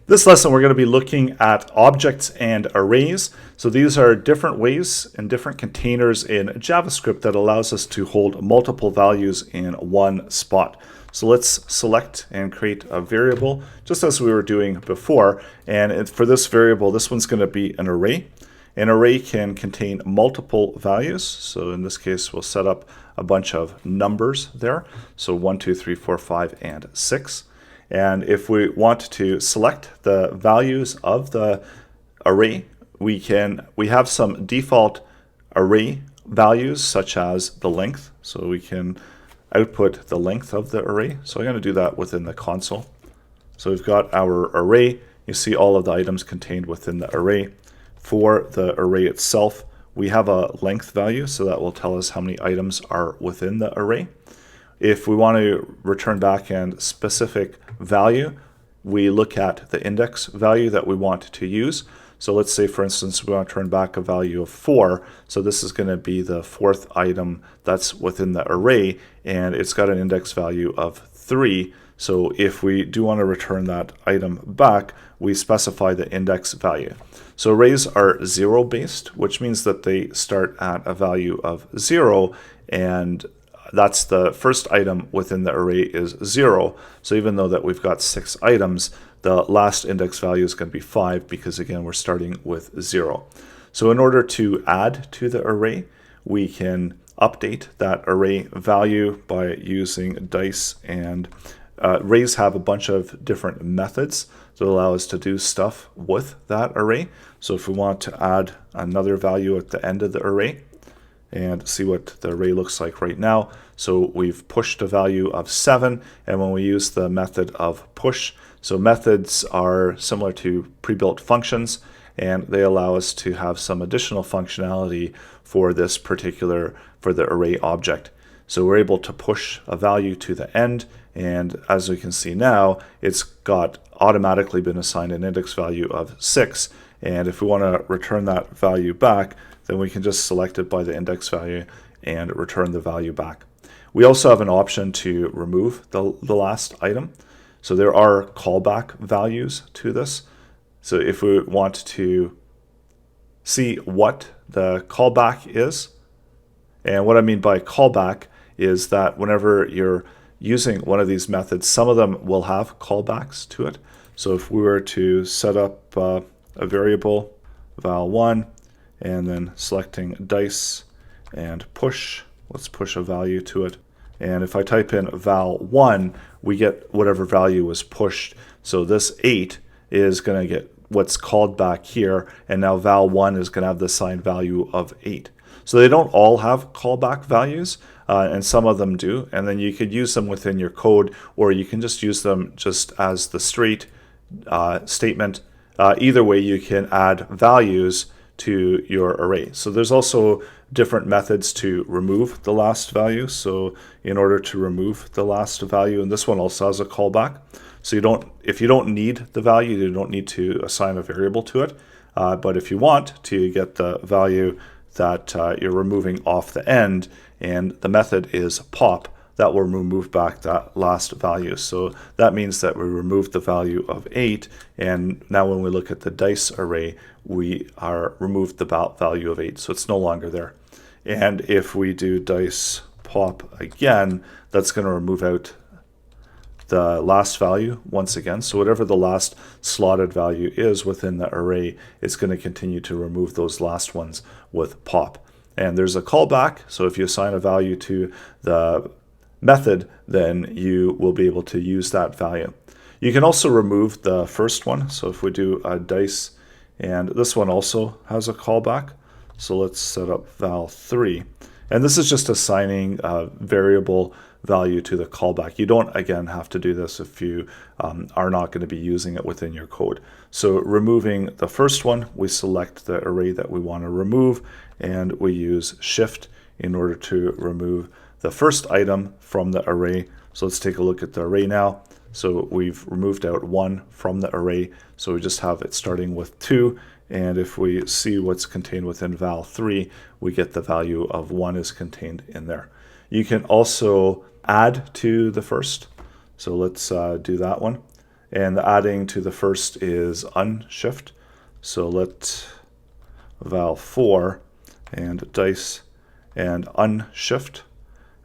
This lesson, we're going to be looking at objects and arrays. So these are different ways and different containers in JavaScript that allows us to hold multiple values in one spot. So let's select and create a variable just as we were doing before. And for this variable, this one's going to be an array. An array can contain multiple values. So in this case, we'll set up a bunch of numbers there. So 1, 2, 3, 4, 5, and 6. And if we want to select the values of the array, we have some default array values such as the length. So we can output the length of the array. So I'm going to do that within the console. So we've got our array. You see all of the items contained within the array. For the array itself, we have a length value, so that will tell us how many items are within the array. If we want to return back a specific value, we look at the index value that we want to use. So let's say, for instance, we want to return back a value of 4. So this is going to be the fourth item that's within the array, and it's got an index value of 3. So if we do want to return that item back, we specify the index value. So arrays are 0 based, which means that they start at a value of 0, and that's the first item within the array is 0. So even though that we've got 6 items, the last index value is going to be 5 because, again, we're starting with 0. So in order to add to the array, we can update that array value by using dice. And arrays have a bunch of different methods that allow us to do stuff with that array. So if we want to add another value at the end of the array, and see what the array looks like right now. So we've pushed a value of 7, and when we use the method of push, so methods are similar to pre-built functions, and they allow us to have some additional functionality for the array object. So we're able to push a value to the end, and as we can see now, it's got automatically been assigned an index value of 6, and if we want to return that value back, then we can just select it by the index value and return the value back. We also have an option to remove the last item. So there are callback values to this. So if we want to see what the callback is, and what I mean by callback is that whenever you're using one of these methods, some of them will have callbacks to it. So if we were to set up a variable val1, and then selecting dice and push, let's push a value to it. And if I type in val1, we get whatever value was pushed. So this 8 is going to get what's called back here, and now val1 is going to have the assigned value of 8. So they don't all have callback values, and some of them do, and then you could use them within your code, or you can just use them just as the straight statement. Either way, you can add values to your array. So there's also different methods to remove the last value. So in order to remove the last value, and this one also has a callback. So if you don't need the value, you don't need to assign a variable to it. But if you want to get the value that you're removing off the end, and the method is pop, that will remove back that last value. So that means that we removed the value of 8, and now when we look at the dice array, we are removed the value of 8, so it's no longer there. And if we do dice pop again, that's going to remove out the last value once again. So whatever the last slotted value is within the array, it's going to continue to remove those last ones with pop. And there's a callback, so if you assign a value to the method, then you will be able to use that value. You can also remove the first one. So if we do a dice, and this one also has a callback. So let's set up val3. And this is just assigning a variable value to the callback. You don't, again, have to do this if you are not going to be using it within your code. So removing the first one, we select the array that we want to remove, and we use shift in order to remove the first item from the array. So let's take a look at the array now. So we've removed out 1 from the array, so we just have it starting with 2, and if we see what's contained within val3, we get the value of 1 is contained in there. You can also add to the first, so let's do that one. And the adding to the first is unshift. So let val4 and dice and unshift.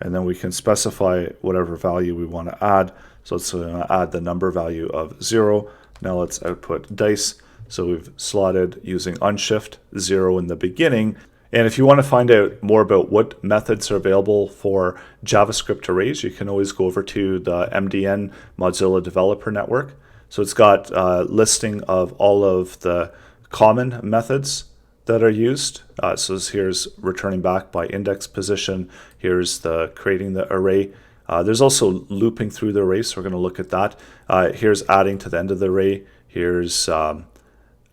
And then we can specify whatever value we want to add. So let's add the number value of 0. Now let's output dice. So we've slotted using unshift 0 in the beginning. And if you want to find out more about what methods are available for JavaScript arrays, you can always go over to the MDN Mozilla Developer Network. So it's got a listing of all of the common methods that are used. So here's returning back by index position. Here's the creating the array. There's also looping through the array, so we're going to look at that. Here's adding to the end of the array. Here's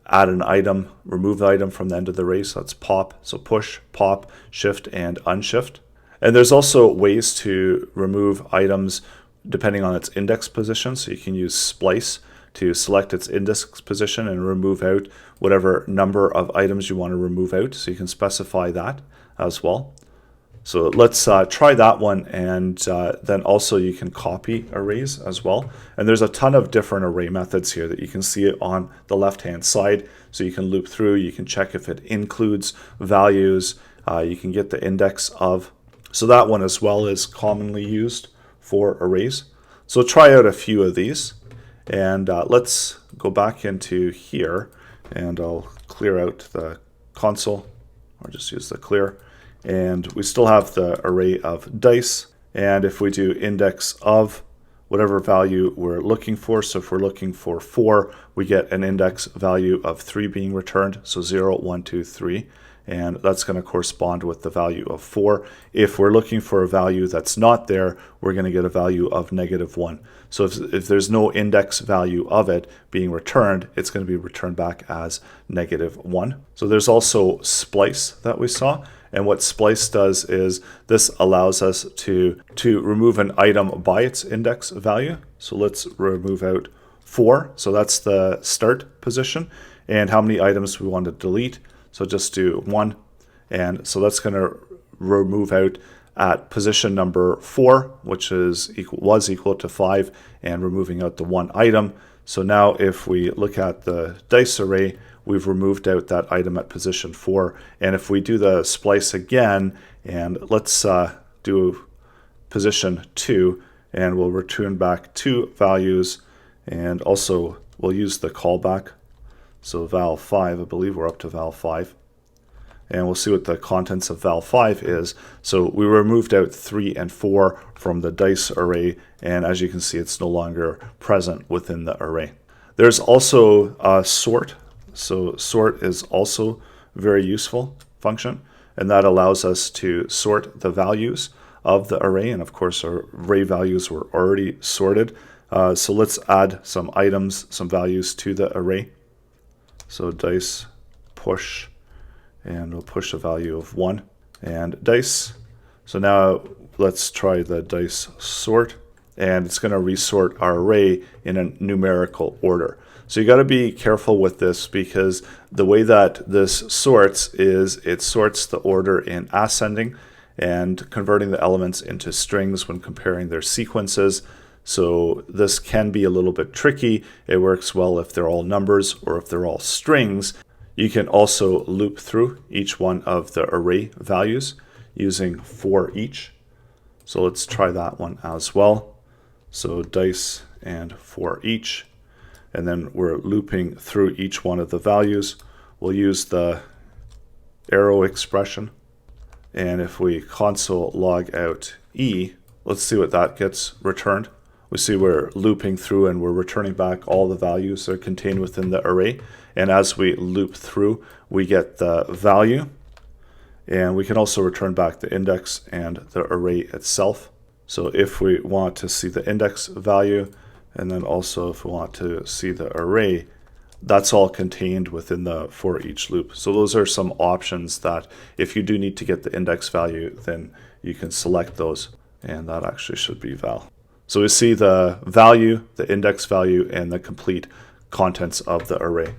add an item, remove the item from the end of the array, so that's pop. So push, pop, shift, and unshift. And there's also ways to remove items depending on its index position. So you can use splice to select its index position and remove out whatever number of items you want to remove out. So you can specify that as well. So let's try that one, and then also you can copy arrays as well. And there's a ton of different array methods here that you can see it on the left-hand side. So you can loop through, you can check if it includes values, you can get the index of. So that one as well is commonly used for arrays. So try out a few of these, and let's go back into here, and I'll clear out the console, or just use the clear. And we still have the array of dice. And if we do index of whatever value we're looking for, so if we're looking for 4, we get an index value of 3 being returned. So 0, 1, 2, 3. And that's going to correspond with the value of 4. If we're looking for a value that's not there, we're going to get a value of -1. So if there's no index value of it being returned, it's going to be returned back as -1. So there's also splice that we saw. And what splice does is this allows us to remove an item by its index value. So let's remove out 4. So that's the start position. And how many items we want to delete. So just do 1. And so that's going to remove out at position number 4, which was equal to 5, and removing out the 1 item. So now if we look at the dice array, we've removed out that item at position 4. And if we do the splice again, and let's do position 2, and we'll return back 2 values, and also we'll use the callback. So val5, I believe we're up to val5. And we'll see what the contents of val5 is. So we removed out 3 and 4 from the dice array, and as you can see, it's no longer present within the array. There's also a sort. So sort is also a very useful function, and that allows us to sort the values of the array. And of course, our array values were already sorted. So let's add some items, some values to the array. So dice push, and we'll push a value of 1, and dice. So now let's try the dice sort, and it's going to resort our array in a numerical order. So you got to be careful with this, because the way that this sorts is it sorts the order in ascending and converting the elements into strings when comparing their sequences. So this can be a little bit tricky. It works well if they're all numbers or if they're all strings. You can also loop through each one of the array values using for each. So let's try that one as well. So dice and for each. And then we're looping through each one of the values. We'll use the arrow expression. And if we console log out E, let's see what that gets returned. We see we're looping through and we're returning back all the values that are contained within the array. And as we loop through, we get the value. And we can also return back the index and the array itself. So if we want to see the index value, and then also if we want to see the array, that's all contained within the for each loop. So those are some options that if you do need to get the index value, then you can select those. And that actually should be val. So we see the value, the index value, and the complete contents of the array.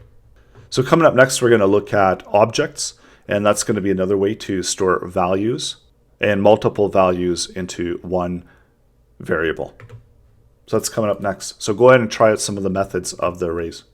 So coming up next, we're going to look at objects, and that's going to be another way to store values and multiple values into one variable. So that's coming up next. So go ahead and try out some of the methods of the arrays.